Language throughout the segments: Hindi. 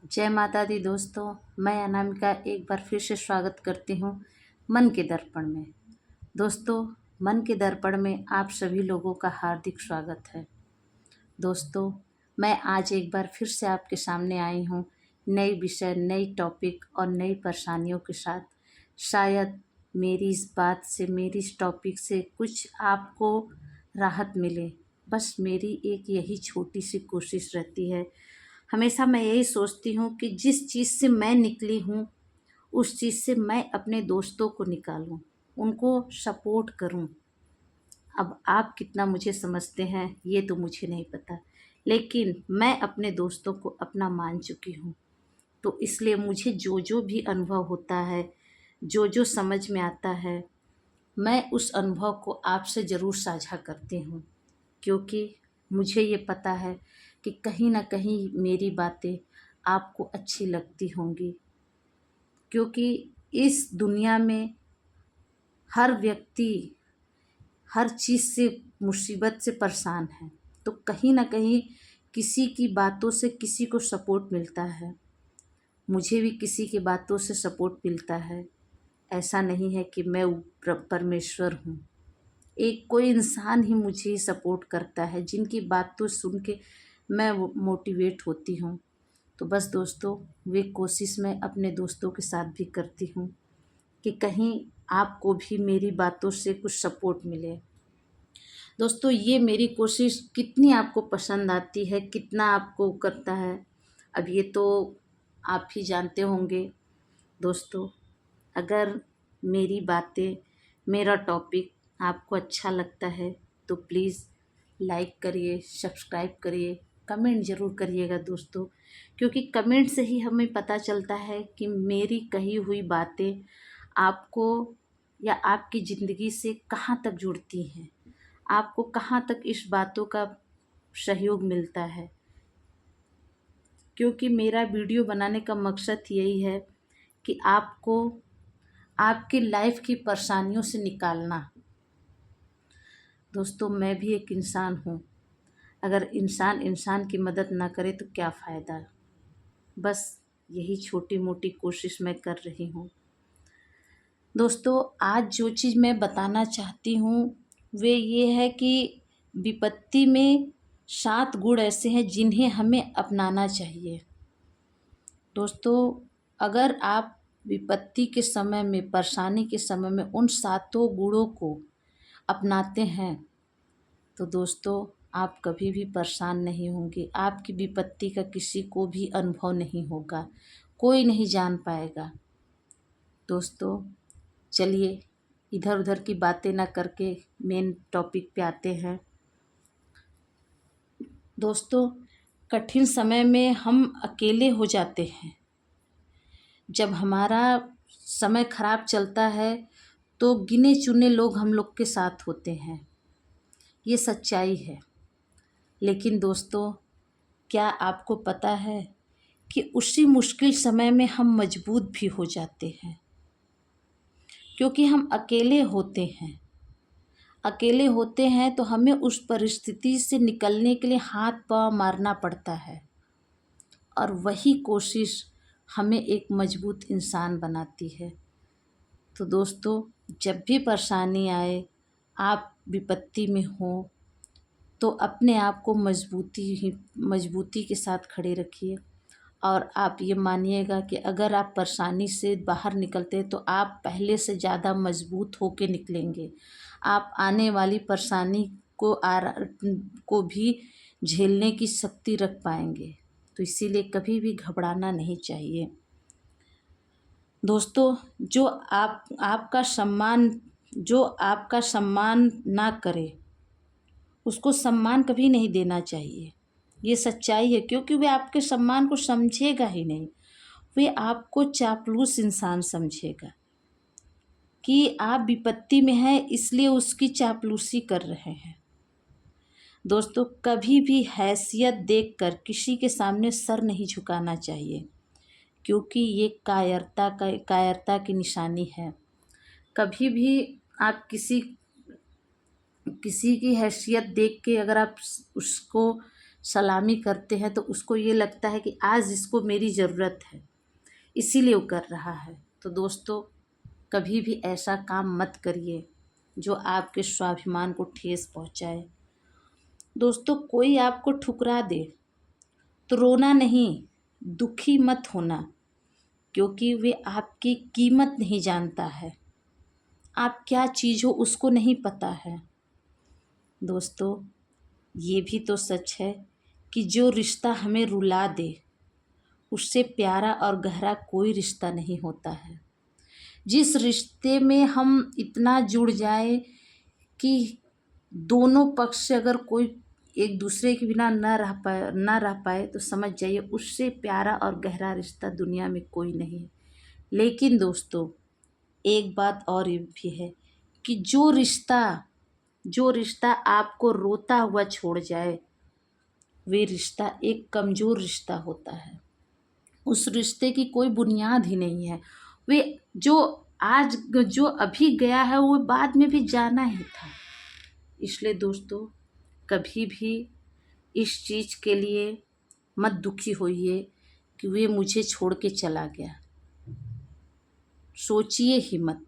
जय माता दी दोस्तों। मैं अनामिका एक बार फिर से स्वागत करती हूँ मन के दर्पण में। दोस्तों, मन के दर्पण में आप सभी लोगों का हार्दिक स्वागत है। दोस्तों, मैं आज एक बार फिर से आपके सामने आई हूँ नई विषय, नई टॉपिक और नई परेशानियों के साथ। शायद मेरी इस बात से, मेरी इस टॉपिक से कुछ आपको राहत मिले। बस मेरी एक यही छोटी सी कोशिश रहती है। हमेशा मैं यही सोचती हूँ कि जिस चीज़ से मैं निकली हूँ उस चीज़ से मैं अपने दोस्तों को निकालूं, उनको सपोर्ट करूं। अब आप कितना मुझे समझते हैं ये तो मुझे नहीं पता, लेकिन मैं अपने दोस्तों को अपना मान चुकी हूँ। तो इसलिए मुझे जो जो भी अनुभव होता है, जो जो समझ में आता है, मैं उस अनुभव को आपसे ज़रूर साझा करती हूँ। क्योंकि मुझे ये पता है कि कहीं ना कहीं मेरी बातें आपको अच्छी लगती होंगी। क्योंकि इस दुनिया में हर व्यक्ति हर चीज़ से, मुसीबत से परेशान है। तो कहीं ना कहीं किसी की बातों से किसी को सपोर्ट मिलता है। मुझे भी किसी की बातों से सपोर्ट मिलता है। ऐसा नहीं है कि मैं परमेश्वर हूँ। एक कोई इंसान ही मुझे सपोर्ट करता है, जिनकी बातों सुन के मैं मोटिवेट होती हूँ। तो बस दोस्तों, वे कोशिश मैं अपने दोस्तों के साथ भी करती हूँ कि कहीं आपको भी मेरी बातों से कुछ सपोर्ट मिले। दोस्तों, ये मेरी कोशिश कितनी आपको पसंद आती है, कितना आपको करता है, अब ये तो आप ही जानते होंगे। दोस्तों, अगर मेरी बातें, मेरा टॉपिक आपको अच्छा लगता है तो प्लीज़ लाइक करिए, सब्सक्राइब करिए, कमेंट ज़रूर करिएगा दोस्तों। क्योंकि कमेंट से ही हमें पता चलता है कि मेरी कही हुई बातें आपको या आपकी ज़िंदगी से कहाँ तक जुड़ती हैं, आपको कहाँ तक इस बातों का सहयोग मिलता है। क्योंकि मेरा वीडियो बनाने का मकसद यही है कि आपको आपकी लाइफ की परेशानियों से निकालना। दोस्तों, मैं भी एक इंसान हूँ। अगर इंसान इंसान की मदद ना करे तो क्या फ़ायदा। बस यही छोटी मोटी कोशिश मैं कर रही हूँ। दोस्तों, आज जो चीज़ मैं बताना चाहती हूँ वे ये है कि विपत्ति में 7 गुण ऐसे हैं जिन्हें हमें अपनाना चाहिए। दोस्तों, अगर आप विपत्ति के समय में, परेशानी के समय में उन 7 गुणों को अपनाते हैं तो दोस्तों, आप कभी भी परेशान नहीं होंगे। आपकी विपत्ति का किसी को भी अनुभव नहीं होगा, कोई नहीं जान पाएगा। दोस्तों, चलिए इधर उधर की बातें ना करके मेन टॉपिक पे आते हैं। दोस्तों, कठिन समय में हम अकेले हो जाते हैं। जब हमारा समय खराब चलता है तो गिने चुने लोग हम लोग के साथ होते हैं, ये सच्चाई है। लेकिन दोस्तों, क्या आपको पता है कि उसी मुश्किल समय में हम मजबूत भी हो जाते हैं। क्योंकि हम अकेले होते हैं। अकेले होते हैं तो हमें उस परिस्थिति से निकलने के लिए हाथ पांव मारना पड़ता है, और वही कोशिश हमें एक मजबूत इंसान बनाती है। तो दोस्तों, जब भी परेशानी आए, आप विपत्ति में हो, तो अपने आप को मजबूती के साथ खड़े रखिए। और आप ये मानिएगा कि अगर आप परेशानी से बाहर निकलते हैं तो आप पहले से ज़्यादा मजबूत होके निकलेंगे। आप आने वाली परेशानी को भी झेलने की शक्ति रख पाएंगे। तो इसीलिए कभी भी घबराना नहीं चाहिए। दोस्तों, जो आपका सम्मान ना करे उसको सम्मान कभी नहीं देना चाहिए। ये सच्चाई है, क्योंकि वे आपके सम्मान को समझेगा ही नहीं। वे आपको चापलूस इंसान समझेगा कि आप विपत्ति में हैं, इसलिए उसकी चापलूसी कर रहे हैं। दोस्तों, कभी भी हैसियत देखकर किसी के सामने सर नहीं झुकाना चाहिए, क्योंकि ये कायरता की निशानी है। कभी भी आप किसी की हैसियत देख के अगर आप उसको सलामी करते हैं तो उसको ये लगता है कि आज इसको मेरी ज़रूरत है, इसीलिए वो कर रहा है। तो दोस्तों, कभी भी ऐसा काम मत करिए जो आपके स्वाभिमान को ठेस पहुंचाए। दोस्तों, कोई आपको ठुकरा दे तो रोना नहीं, दुखी मत होना, क्योंकि वे आपकी कीमत नहीं जानता है। आप क्या चीज़ हो उसको नहीं पता है। दोस्तों, ये भी तो सच है कि जो रिश्ता हमें रुला दे उससे प्यारा और गहरा कोई रिश्ता नहीं होता है। जिस रिश्ते में हम इतना जुड़ जाए कि दोनों पक्ष से अगर कोई एक दूसरे के बिना न रह पाए तो समझ जाइए उससे प्यारा और गहरा रिश्ता दुनिया में कोई नहीं है। लेकिन दोस्तों, एक बात और ये भी है कि जो रिश्ता आपको रोता हुआ छोड़ जाए वे रिश्ता एक कमज़ोर रिश्ता होता है। उस रिश्ते की कोई बुनियाद ही नहीं है। वे जो अभी गया है वो बाद में भी जाना ही था। इसलिए दोस्तों, कभी भी इस चीज़ के लिए मत दुखी होइए कि वे मुझे छोड़ के चला गया। सोचिए ही मत,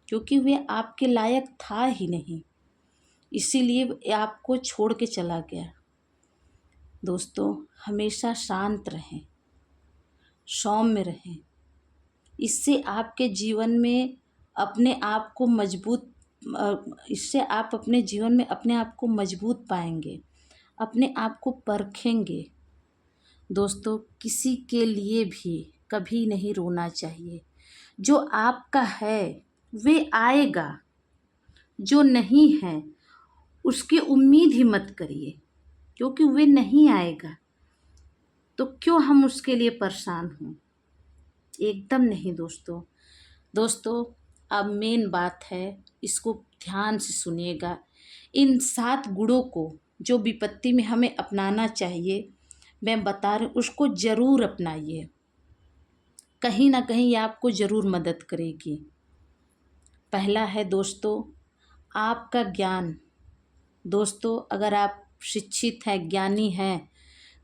क्योंकि वे आपके लायक था ही नहीं, इसीलिए आपको छोड़ के चला गया। दोस्तों, हमेशा शांत रहें, सौम्य रहें। इससे आपके जीवन में अपने आप को मजबूत इससे आप अपने जीवन में अपने आप को मजबूत पाएंगे, अपने आप को परखेंगे। दोस्तों, किसी के लिए भी कभी नहीं रोना चाहिए। जो आपका है वे आएगा, जो नहीं है उसकी उम्मीद ही मत करिए, क्योंकि वे नहीं आएगा तो क्यों हम उसके लिए परेशान हों। एकदम नहीं दोस्तों, अब मेन बात है, इसको ध्यान से सुनिएगा। इन 7 गुणों को जो विपत्ति में हमें अपनाना चाहिए, मैं बता रही हूँ, उसको ज़रूर अपनाइए। कहीं ना कहीं ये आपको ज़रूर मदद करेगी। पहला है दोस्तों, आपका ज्ञान। दोस्तों, अगर आप शिक्षित हैं, ज्ञानी हैं,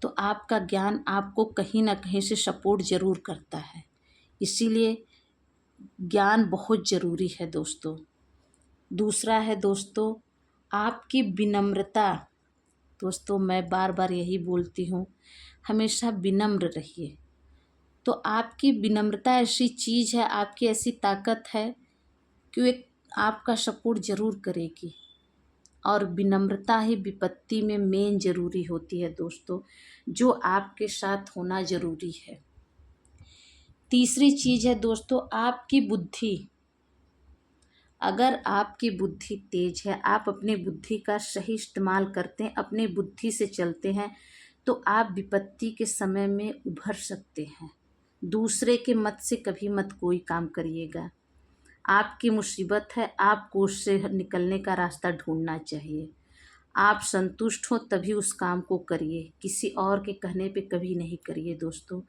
तो आपका ज्ञान आपको कहीं ना कहीं से सपोर्ट ज़रूर करता है। इसीलिए ज्ञान बहुत ज़रूरी है दोस्तों। दूसरा है दोस्तों, आपकी विनम्रता। दोस्तों, मैं बार बार यही बोलती हूँ, हमेशा विनम्र रहिए। तो आपकी विनम्रता ऐसी चीज़ है, आपकी ऐसी ताकत है कि वे आपका सपोर्ट ज़रूर करेगी। और विनम्रता ही विपत्ति में मेन ज़रूरी होती है दोस्तों, जो आपके साथ होना ज़रूरी है। तीसरी चीज़ है दोस्तों, आपकी बुद्धि। अगर आपकी बुद्धि तेज है, आप अपनी बुद्धि का सही इस्तेमाल करते हैं, अपने बुद्धि से चलते हैं, तो आप विपत्ति के समय में उभर सकते हैं। दूसरे के मत से कभी मत कोई काम करिएगा। आपकी मुसीबत है, आपको उससे निकलने का रास्ता ढूंढना चाहिए। आप संतुष्ट हो तभी उस काम को करिए, किसी और के कहने पे कभी नहीं करिए दोस्तों।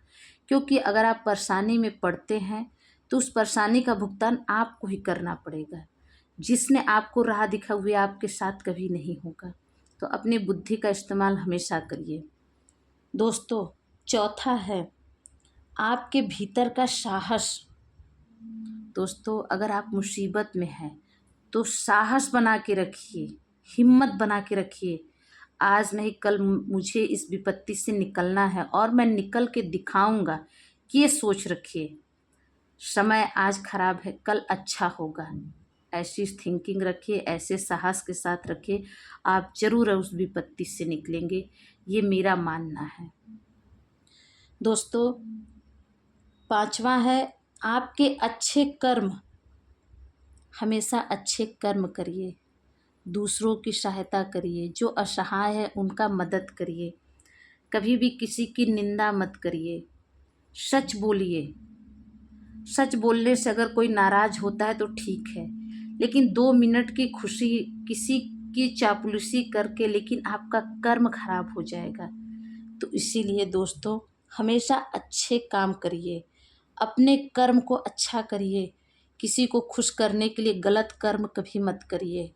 क्योंकि अगर आप परेशानी में पड़ते हैं तो उस परेशानी का भुगतान आपको ही करना पड़ेगा। जिसने आपको राह दिखा हुए आपके साथ कभी नहीं होगा। तो अपनी बुद्धि का इस्तेमाल हमेशा करिए दोस्तों। चौथा है आपके भीतर का साहस। दोस्तों, अगर आप मुसीबत में हैं तो साहस बना के रखिए, हिम्मत बना के रखिए। आज नहीं कल मुझे इस विपत्ति से निकलना है और मैं निकल के दिखाऊंगा। ये सोच रखिए, समय आज खराब है, कल अच्छा होगा। ऐसी थिंकिंग रखिए, ऐसे साहस के साथ रखिए, आप जरूर उस विपत्ति से निकलेंगे। ये मेरा मानना है दोस्तों। पांचवा है आपके अच्छे कर्म। हमेशा अच्छे कर्म करिए, दूसरों की सहायता करिए, जो असहाय है उनका मदद करिए। कभी भी किसी की निंदा मत करिए। सच बोलिए। सच बोलने से अगर कोई नाराज़ होता है तो ठीक है, लेकिन 2 मिनट की खुशी किसी की चापलूसी करके लेकिन आपका कर्म खराब हो जाएगा। तो इसीलिए दोस्तों, हमेशा अच्छे काम करिए, अपने कर्म को अच्छा करिए। किसी को खुश करने के लिए गलत कर्म कभी मत करिए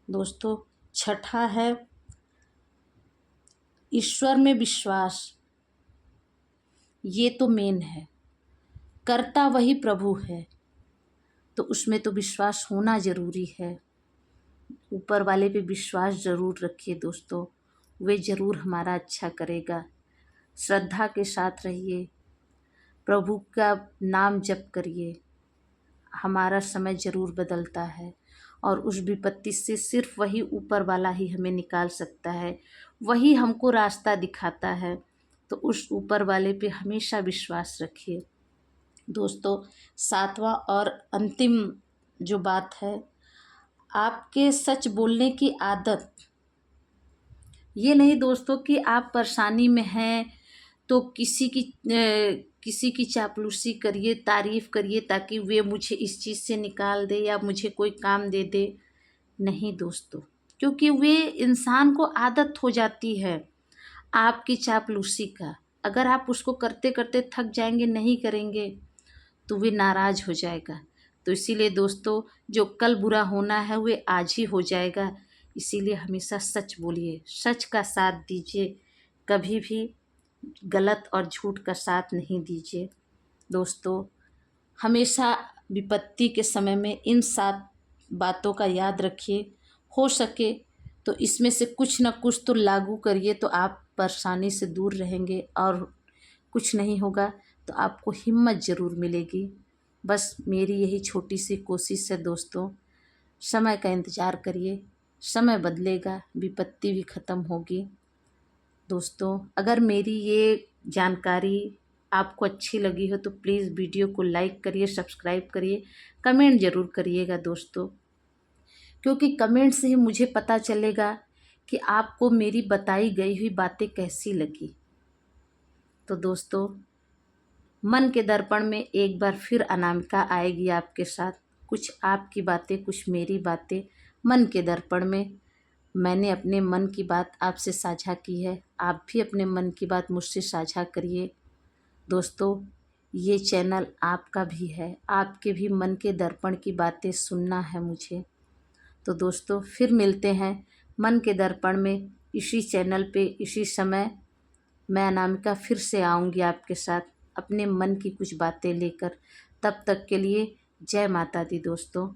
दोस्तों। छठा है ईश्वर में विश्वास, ये तो मेन है। करता वही प्रभु है, तो उसमें तो विश्वास होना ज़रूरी है। ऊपर वाले पे विश्वास ज़रूर रखिए दोस्तों, वे ज़रूर हमारा अच्छा करेगा। श्रद्धा के साथ रहिए, प्रभु का नाम जप करिए। हमारा समय ज़रूर बदलता है और उस विपत्ति से सिर्फ वही ऊपर वाला ही हमें निकाल सकता है, वही हमको रास्ता दिखाता है। तो उस ऊपर वाले पे हमेशा विश्वास रखिए दोस्तों। सातवां और अंतिम जो बात है, आपके सच बोलने की आदत। ये नहीं दोस्तों कि आप परेशानी में हैं तो किसी की चापलूसी करिए, तारीफ़ करिए ताकि वे मुझे इस चीज़ से निकाल दे या मुझे कोई काम दे दे। नहीं दोस्तों, क्योंकि वे इंसान को आदत हो जाती है आपकी चापलूसी का। अगर आप उसको करते करते थक जाएंगे, नहीं करेंगे, तो वे नाराज़ हो जाएगा। तो इसीलिए दोस्तों, जो कल बुरा होना है वे आज ही हो जाएगा। इसीलिए हमेशा सच बोलिए, सच का साथ दीजिए, कभी भी गलत और झूठ का साथ नहीं दीजिए दोस्तों। हमेशा विपत्ति के समय में इन 7 बातों का याद रखिए। हो सके तो इसमें से कुछ न कुछ तो लागू करिए, तो आप परेशानी से दूर रहेंगे। और कुछ नहीं होगा तो आपको हिम्मत ज़रूर मिलेगी। बस मेरी यही छोटी सी कोशिश है दोस्तों। समय का इंतज़ार करिए, समय बदलेगा, विपत्ति भी ख़त्म होगी। दोस्तों, अगर मेरी ये जानकारी आपको अच्छी लगी हो तो प्लीज़ वीडियो को लाइक करिए, सब्सक्राइब करिए, कमेंट ज़रूर करिएगा दोस्तों, क्योंकि कमेंट से ही मुझे पता चलेगा कि आपको मेरी बताई गई हुई बातें कैसी लगी। तो दोस्तों, मन के दर्पण में एक बार फिर अनामिका आएगी आपके साथ। कुछ आपकी बातें, कुछ मेरी बातें मन के दर्पण में। मैंने अपने मन की बात आपसे साझा की है, आप भी अपने मन की बात मुझसे साझा करिए। दोस्तों, ये चैनल आपका भी है, आपके भी मन के दर्पण की बातें सुनना है मुझे। तो दोस्तों, फिर मिलते हैं मन के दर्पण में, इसी चैनल पे, इसी समय। मैं अनामिका फिर से आऊँगी आपके साथ अपने मन की कुछ बातें लेकर। तब तक के लिए जय माता दी दोस्तों।